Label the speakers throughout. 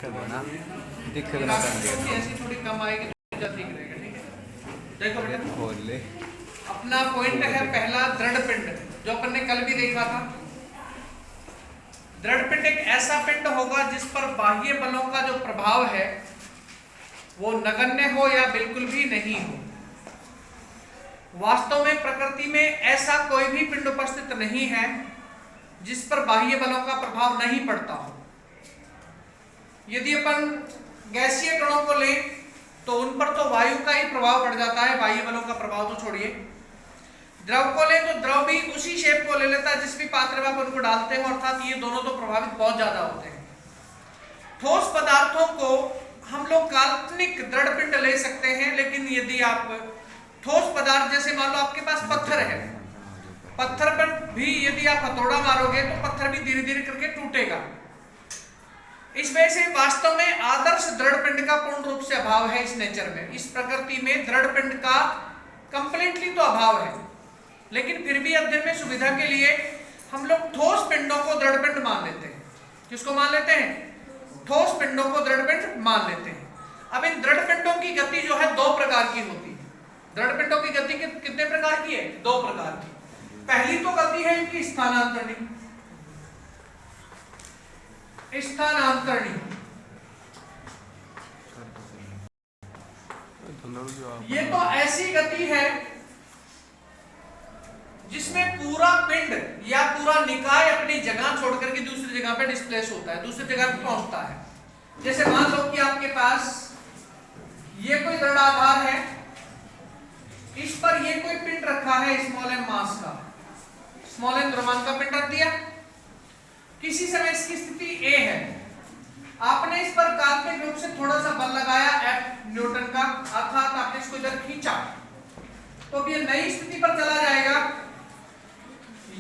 Speaker 1: दिक्कत है ना, दिक्कत ना कर
Speaker 2: ऐसी थोड़ी कम आएगी तो ठीक रहेगा। ठीक है, देखो बेटा
Speaker 1: खोल ले।
Speaker 2: अपना पॉइंट है पहला दृढ़ पिंड, जो अपन ने कल भी देखा था। दृढ़ पिंड एक ऐसा पिंड होगा जिस पर बाह्य बलों का जो प्रभाव है वो नगण्य हो या बिल्कुल भी नहीं हो। वास्तव में प्रकृति में ऐसा कोई भी पिंड उपस्थित नहीं है जिस पर बाह्य बलों का प्रभाव नहीं पड़ता हो। यदि अपन गैसीय कणों को लें तो उन पर तो वायु का ही प्रभाव पड़ जाता है, बाह्य बलों का प्रभाव तो छोड़िए। द्रव को लें तो द्रव भी उसी शेप को ले लेता है जिस भी पात्र में आप उनको डालते हैं, अर्थात ये दोनों तो प्रभावित बहुत ज्यादा होते हैं। ठोस पदार्थों को हम लोग काल्पनिक दृढ़ पिंड ले सकते हैं, लेकिन यदि आप ठोस पदार्थ जैसे मान लो आपके पास पत्थर है, पत्थर पर भी यदि आप हथौड़ा मारोगे तो पत्थर भी धीरे धीरे करके टूटेगा। इस वजह से वास्तव में आदर्श दृढ़ पिंड का पूर्ण रूप से अभाव है इस नेचर में। इस प्रकृति में दृढ़ पिंड का कंप्लीटली तो अभाव है, लेकिन फिर भी अध्ययन में सुविधा के लिए हम लोग ठोस पिंडों को दृढ़ पिंड मान लेते हैं। किसको मान लेते हैं? ठोस पिंडों को दृढ़ पिंड मान लेते हैं। अब इन दृढ़ पिंडों की गति जो है दो प्रकार की होती है। दृढ़ पिंडों की गति कितने प्रकार की है? दो प्रकार की। पहली तो गति है इनकी स्थानांतरणी। स्थानांतरणी ये तो ऐसी गति है जिसमें पूरा पिंड या पूरा निकाय अपनी जगह छोड़कर के दूसरी जगह पे डिस्प्लेस होता है, दूसरी जगह पे पहुंचता है। जैसे मान लो कि आपके पास ये कोई दृढ़ आधार है, इस पर ये कोई पिंड रखा है स्मॉल एम मास का, स्मॉल एम द्रव्यमान का पिंड रख दिया। किसी समय इसकी स्थिति ए है, आपने इस पर काल्पनिक रूप से थोड़ा सा बल लगाया F न्यूटन का, अर्थात आपने इसको इधर खींचा तो अब ये नई स्थिति पर चला जाएगा,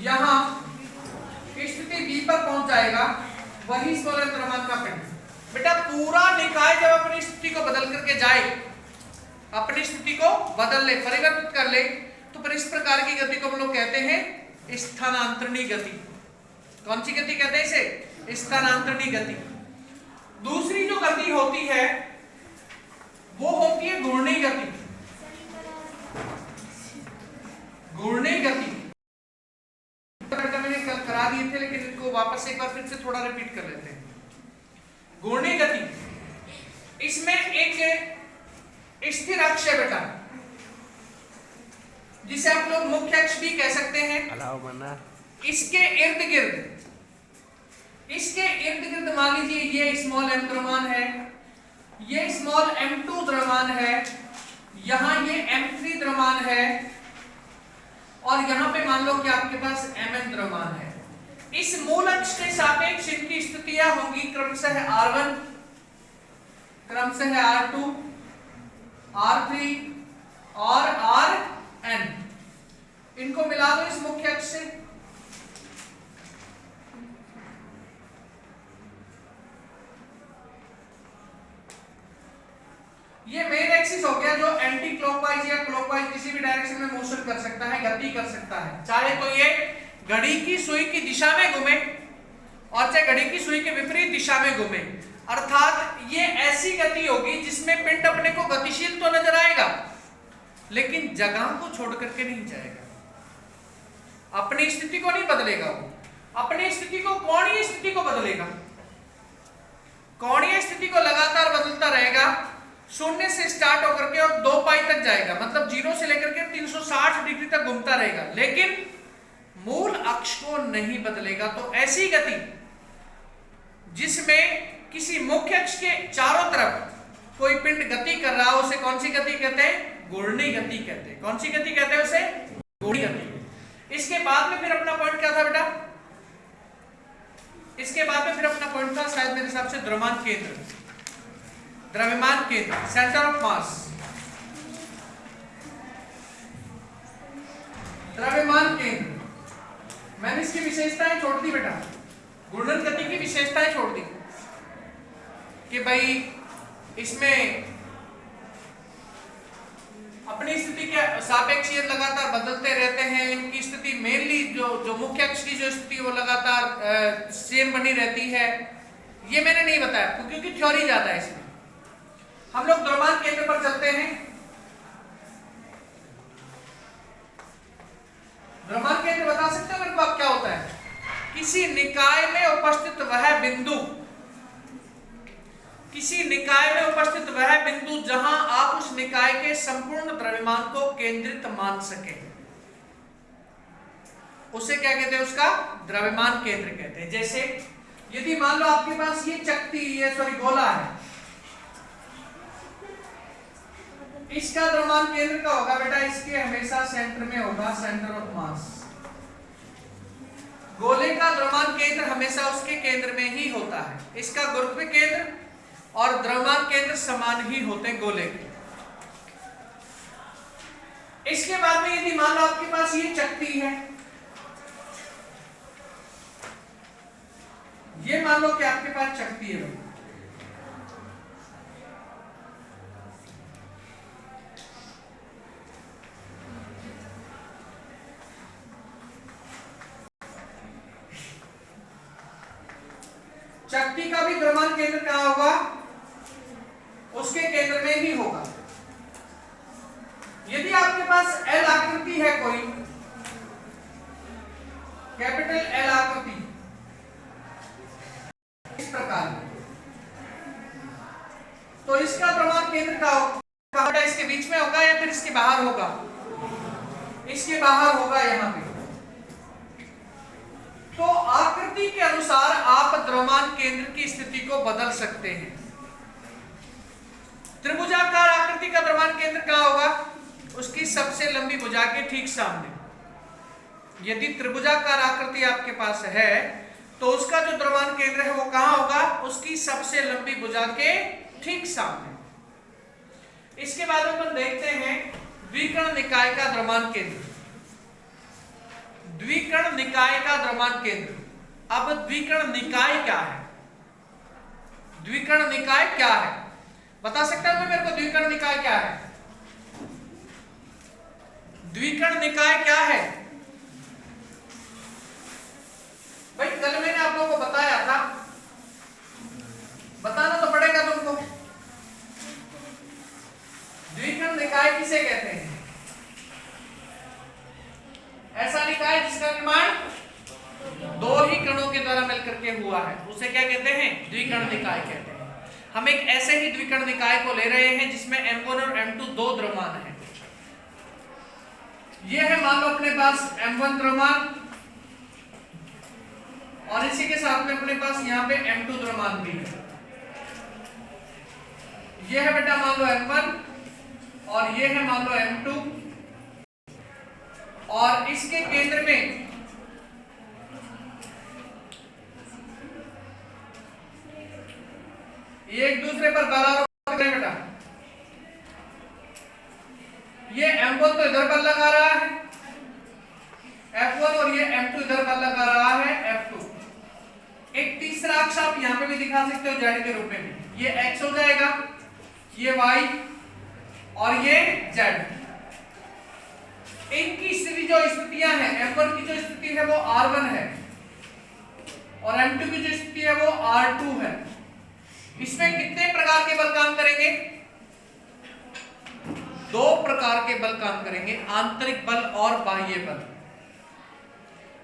Speaker 2: यहां स्थिति बी पर पहुंच जाएगा, वही स्मॉल एम द्रव्यमान का पिंड। बेटा पूरा निकाय जब अपनी स्थिति को बदल करके जाए, अपनी स्थिति को बदल ले, परिवर्तित कर ले, तो फिर इस प्रकार की गति को हम लोग कहते हैं स्थानांतरणी गति। कौन सी गति कहते हैं इसे? स्थानांतरणी गति। दूसरी जो गति होती है वो होती है घूर्णी गति। घूर्णी गति मैंने कल करा दिए थे, लेकिन इनको वापस एक बार फिर से थोड़ा रिपीट कर लेते हैं। घूर्णी गति, इसमें एक स्थिर अक्ष है बेटा, जिसे आप लोग मुख्य अक्ष भी कह सकते हैं। इसके इर्द गिर्द मान लीजिए ये स्मॉल एम द्रव्यमान है, ये स्मॉल m2 द्रव्यमान है, यहां ये m3 द्रव्यमान है, और यहां पे मान लो कि आपके पास mn द्रव्यमान है। इस मूल अक्ष के सापेक्ष इनकी स्थितियां होंगी क्रमशः r1, क्रमशः r2, r3 और rn। इनको मिला दो इस मुख्य अक्ष से, ये मेन एक्सिस हो गया जो एंटी क्लॉकवाइज या क्लॉकवाइज किसी भी डायरेक्शन में मोशन कर सकता है, गति कर सकता है। चाहे तो ये घड़ी की सुई की दिशा में घूमे और चाहे घड़ी की सुई के विपरीत दिशा में घूमे, अर्थात ये ऐसी गति होगी जिसमें पिंड अपने को गतिशील तो नजर आएगा लेकिन जगह को छोड़ करके नहीं जाएगा, अपनी स्थिति को नहीं बदलेगा। वो अपनी स्थिति को, कोणीय स्थिति को बदलेगा। कोणीय स्थिति को लगातार बदलता रहेगा, शून्य से स्टार्ट होकर के और 2 पाई तक जाएगा, मतलब 0 से लेकर के 360 डिग्री तक घूमता रहेगा, लेकिन मूल अक्ष को नहीं बदलेगा। तो ऐसी गति जिसमें किसी मुख्य अक्ष के चारों तरफ कोई पिंड गति कर रहा हो, उसे कौन सी गति कहते हैं? घूर्णी गति कहते हैं। कौन सी गति कहते हैं उसे? घूर्णी गति। इसके बाद में फिर अपना पॉइंट क्या था बेटा? इसके बाद में फिर अपना पॉइंट था शायद मेरे हिसाब से द्रव्यमान केंद्र, द्रव्यमान केंद्र, सेंटर ऑफ मास। द्रव्यमान केंद्र, मैंने इसकी विशेषताएं छोड़ दी बेटा, घूर्णन गति की विशेषताएं छोड़ दी कि भाई इसमें अपनी स्थिति के सापेक्ष ये लगातार बदलते रहते हैं, इनकी स्थिति मेनली जो मुख्य अक्ष की जो स्थिति वो लगातार सेम बनी रहती है, ये मैंने नहीं बताया आपको क्योंकि थ्योरी ज्यादा है इसमें। हम लोग द्रव्यमान केंद्र पर चलते हैं। द्रव्यमान केंद्र बता सकते हो मेरे को आप क्या होता है? किसी निकाय में उपस्थित वह बिंदु, किसी निकाय में उपस्थित वह बिंदु जहां आप उस निकाय के संपूर्ण द्रव्यमान को केंद्रित मान सके, उसे क्या कहते हैं? उसका द्रव्यमान केंद्र कहते हैं। जैसे यदि मान लो आपके पास ये चक्ति, ये सॉरी गोला है, इसका द्रव्यमान केंद्र का होगा बेटा, इसके हमेशा सेंटर में होगा, सेंटर ऑफ मास। गोले का द्रव्यमान केंद्र हमेशा उसके केंद्र में ही होता है। इसका गुरुत्व केंद्र और द्रव्यमान केंद्र समान ही होते हैं गोले के। इसके बाद में यदि मान लो आपके पास ये चक्ति है, ये मान लो कि आपके पास चक्ति है भाई, चक्ति का भी द्रव्यमान केंद्र कहां होगा? उसके केंद्र में ही होगा। यदि आपके पास एल आकृति है, कोई कैपिटल एल आकृति इस प्रकार, तो इसका द्रव्यमान केंद्र का होगा, इसके बीच में होगा या फिर इसके बाहर होगा? इसके बाहर होगा यहां पे। तो आकृति के अनुसार आप द्रव्यमान केंद्र की स्थिति को बदल सकते हैं। त्रिभुजाकार आकृति का द्रव्यमान केंद्र कहां होगा? उसकी सबसे लंबी भुजा के ठीक सामने। यदि त्रिभुजाकार आकृति आपके पास है तो उसका जो द्रव्यमान केंद्र है वो कहां होगा? उसकी सबसे लंबी भुजा के ठीक सामने। इसके बाद अपन देखते हैं द्विकर्ण निकाय का द्रव्यमान केंद्र। द्विकर्ण निकाय का द्रव्यमान केंद्र। अब द्विकर्ण निकाय क्या है? द्विकर्ण निकाय क्या है बता सकता हूं मेरे को? द्विकर्ण निकाय क्या है? द्विकर्ण निकाय क्या है भाई? कल मैंने आप लोगों को बताया था, बताना तो पड़ेगा तुमको। द्विकर्ण निकाय किसे कहते हैं? ऐसा निकाय जिसका निर्माण दो ही कणों के द्वारा मिलकर के हुआ है, उसे क्या कहते हैं? द्विकर्ण निकाय कहते हैं। हम एक ऐसे ही द्विकर्ण निकाय को ले रहे हैं जिसमें M1 और M2 दो द्रव्यमान है। ये है मान लो अपने पास M1 द्रव्यमान और इसी के साथ में अपने पास यहाँ पे M2 द्रव्यमान भी है। ये है बेटा मान लो M1 और ये है मान लो M2 और इसके केंद्र में ये एक दूसरे पर बल आरोपित करें बेटा। ये M1 तो इधर बल लगा रहा है F1 और ये M2 इधर बल लगा रहा है F2। एक तीसरा अक्ष आप यहां पे भी दिखा सकते हो Z के रूप में भी। ये X हो जाएगा, ये Y और ये Z। इनकी स्थिति जो स्थितियां हैं, M1 की जो स्थिति है वो R1 है और M2 की जो स्थिति है वो R2 है। इसमें कितने प्रकार के बल काम करेंगे? दो प्रकार के बल काम करेंगे, आंतरिक बल और बाह्य बल।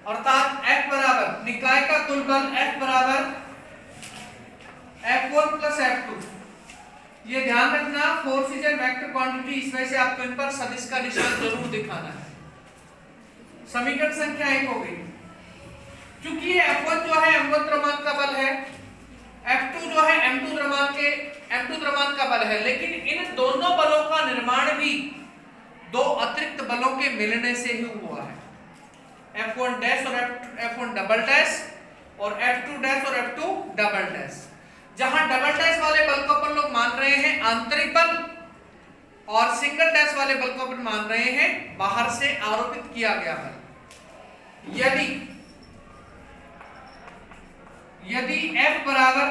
Speaker 2: अर्थात F बराबर निकाय का कुल बल F बराबर F1 प्लस F2। ये ध्यान रखना, force is an vector quantity, इस वजह से आपको इन पर सदिश का निशान जरूर दिखाना है। समीकरण संख्या 1 हो गई। क्योंकि ये F1 जो है M1 द्रव्यमान का बल है, F2 जो है M2 द्रव्यमान का बल है, लेकिन इन दोनों बलों का निर्माण भी दो अतिरिक्त बलों के मिलने से ही हुआ है। F1 डैश और F1 डबल डैश और F2 डैश और F2 डबल डैश। जहां डबल डैश वाले बल को अपन लोग मान रहे हैं आंतरिक बल और सिंगल डैश वाले बल को अपन मान रहे हैं बाहर से आरोपित किया गया बल। यदि F बराबर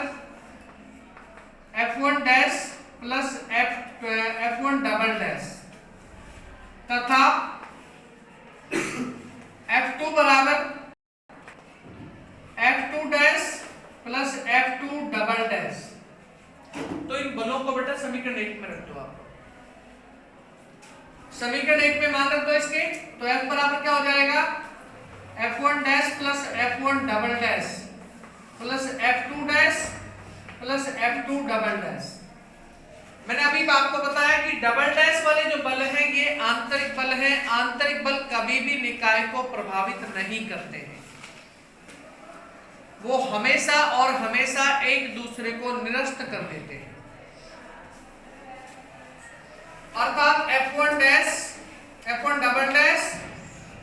Speaker 2: F1 dash plus F1 double dash तथा F2 बराबर F2 dash plus F2 double बेटा समीकरण 1 में रख दो आप। समीकरण 1 में मान रख दो इसके, तो F बराबर क्या हो जाएगा, F1 dash plus F1 double dash plus F2 dash plus F2 double dash. मैंने अभी आपको बताया कि डबल डैश वाले जो बल हैं ये आंतरिक बल हैं। आंतरिक बल कभी भी निकाय को प्रभावित नहीं करते हैं, वो हमेशा और हमेशा एक दूसरे को निरस्त कर देते हैं। अर्थात F1 dash F1 double dash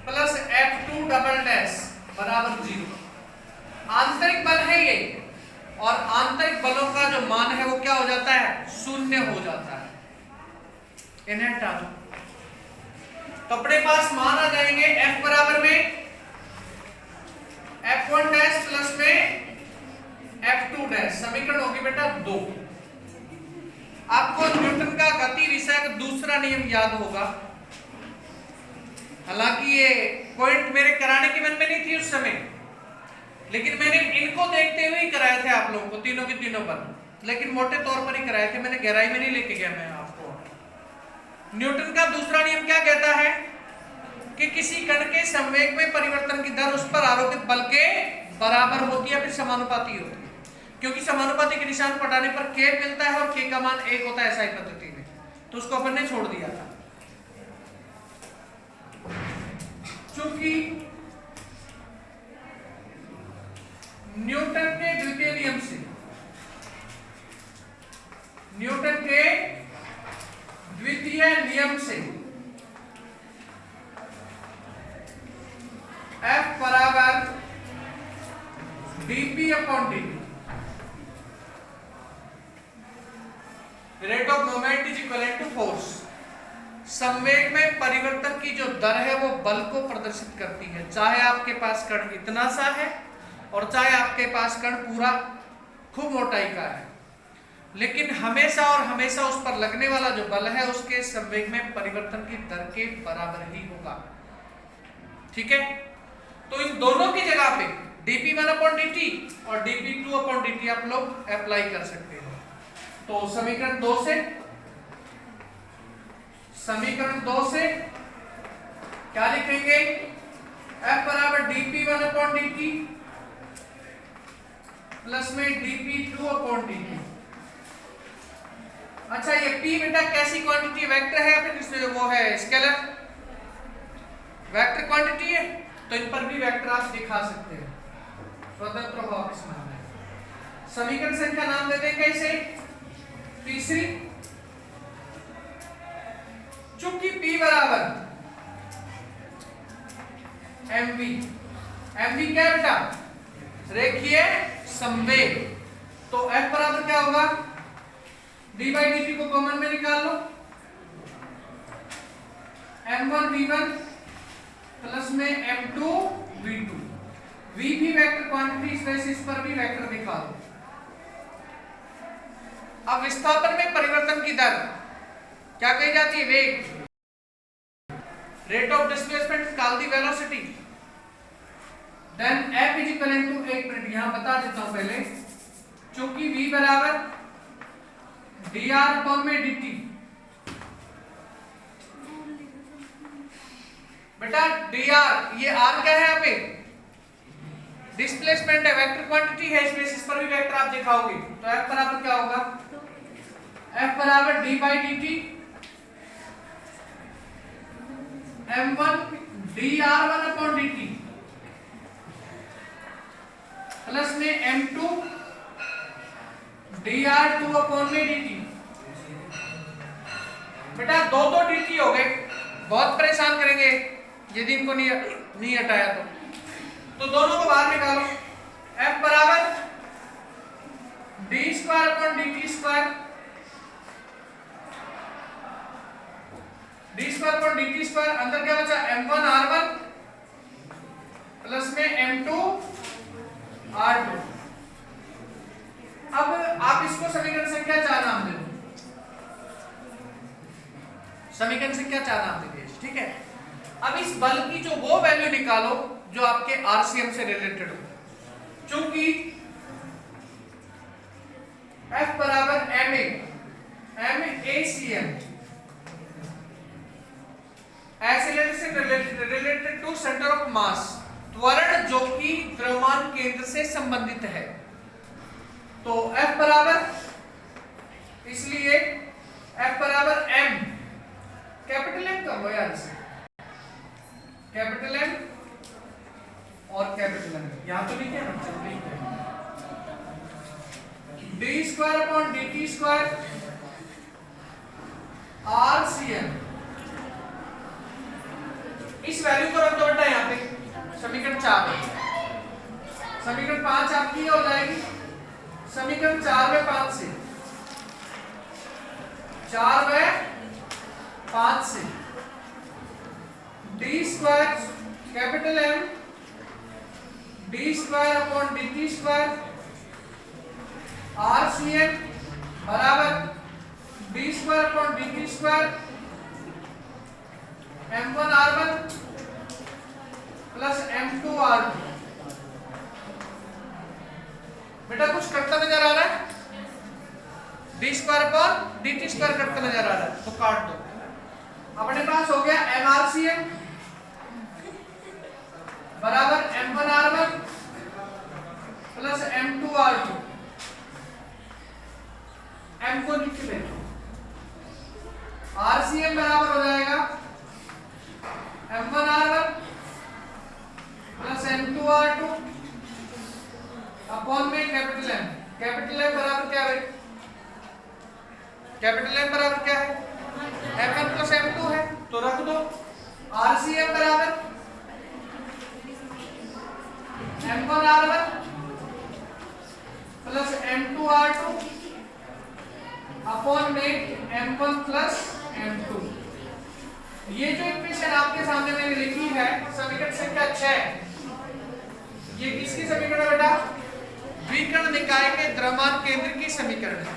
Speaker 2: plus F2 double dash बराबर 0। आंतरिक बल है ये, और आंतरिक बलों का जो मान है वो क्या हो जाता है, शून्य हो जाता है। इन्हें हटा दो तो अपने पास मान आ जाएंगे F बराबर में F1 डैश प्लस में F2 डैश। समीकरण होगी बेटा 2। आपको न्यूटन का गति विषय का दूसरा नियम याद होगा। हालांकि ये पॉइंट मेरे कराने की मन में नहीं थी उस समय, लेकिन मैंने इनको देखते हुए ही कराए थे आप लोगों को, तीनों के तीनों पर, लेकिन मोटे तौर पर ही कराए थे, मैंने गहराई में नहीं लेके गया मैं आपको। न्यूटन का दूसरा नियम क्या कहता है कि किसी कण के संवेग में परिवर्तन की दर उस पर आरोपित बल के बराबर होती है, फिर समानुपाती होती है। क्योंकि समानुपाती के निशान पर हटाने पर k मिलता है और k का मान 1 होता है ऐसा ही पद्धति में, तो उसको अपन ने छोड़ दिया था। चूंकि न्यूटन के द्वितीय नियम से, न्यूटन के द्वितीय नियम से F बराबर dp upon dt, rate of moment is equal to force. संवेग में परिवर्तन की जो दर है वो बल को प्रदर्शित करती है, चाहे आपके पास कण इतना सा है और चाहे आपके पास कण पूरा खूब मोटाई का है, लेकिन हमेशा और हमेशा उस पर लगने वाला जो बल है उसके संवेग में परिवर्तन की दर के बराबर ही होगा। ठीक है, तो इन दोनों की जगह पे dp1 अपॉन dt और dp2 अपॉन dt आप लोग अप्लाई कर सकते हो। तो समीकरण 2 से क्या लिखेंगे, F बराबर dp1 अपॉन dt प्लस में dp2 अपॉन dt। अच्छा, ये p बेटा कैसी क्वांटिटी, वेक्टर है या फिर वो है स्केलर, वेक्टर क्वांटिटी है, तो इन पर भी वेक्टर आप दिखा सकते हैं, स्वतंत्र प्रभाव के समान है। समीकरण संख्या नाम दे देंगे इसे तीसरी। चूंकि p बराबर mv क्या बेटा, रेखीय संवेग, तो F बराबर क्या होगा, d बाई dt को कॉमन में निकाल लो, m1 v1 प्लस में m2 v2। v भी वेक्टर क्वांटिटी, इस बेसिस पर भी वेक्टर दिखा दो। अब विस्थापन में परिवर्तन की दर क्या कही जाती है, वेग, रेट ऑफ डिस्प्लेसमेंट निकाल दी, velocity, then F is equal to, एक मिनट यहां बता देता हूं पहले, चूंकि v बराबर dr अपॉन में dt, बेटा dr, ये r क्या है यहाँ पे, डिस्प्लेसमेंट है, वेक्टर क्वांटिटी है, इस बेसिस पर भी वेक्टर आप दिखाओगे, तो F बराबर क्या होगा, F बराबर d by dt m1 dr1 upon dt plus में m2 dr2 अपॉन में dt। बेटा दो dt हो गए, बहुत परेशान करेंगे यदि इनको नहीं हटाया तो दोनों को बाहर निकालो। F बराबर d square upon dt square, d square upon dt square, अंदर क्या बचा, m1 r1 प्लस में m2 r2। अब आप इसको समीकरण संख्या 4 नाम दे दो, समीकरण संख्या 4 नाम दे दीजिए। ठीक है, अब इस बल की जो वो वैल्यू निकालो जो आपके आरसीएम से रिलेटेड हो। चूंकि F बराबर ma MaCl related to centre of mass, त्वरण जो कि द्रव्यमान केंद्र से संबंधित है। तो F बराबर, इसलिए F बराबर M, कैपिटल M कम हो यार इसे, कैपिटल M और कैपिटल M यहां तो लिखे ना, D square upon dt square RCm। इस वैल्यू को रख दो बेटा यहाँ पे, समीकरण 4 में। समीकरण 5 आपकी हो जाएगी, समीकरण 4 में 5 से, 4 में 5 से D square capital M D square upon dt square RCm बराबर D square upon dt square M1 R1 plus M2 R2। बेटा कुछ कटता नजर आ रहा है, D square upon dt square कटता नजर आ रहा है तो काट दो। अपने पास हो गया MRCm बराबर M1 R1 plus M2 R2। M को लिख ले, RCm बराबर हो जाएगा M1 R1 plus M2 R2 upon में कैपिटल M। कैपिटल M बराबर क्या है, कैपिटल M बराबर क्या है, M1 प्लस M2 है तो रख दो। RCm बराबर M1 R1 plus M2 R2 upon में M1 प्लस M2। ये जो इक्वेशन आपके सामने मैंने लिखी है समीकरण संख्या 6, ये किसकी समीकरण है बेटा, द्विकर्ण निकाय के द्रव्यमान केंद्र की समीकरण है।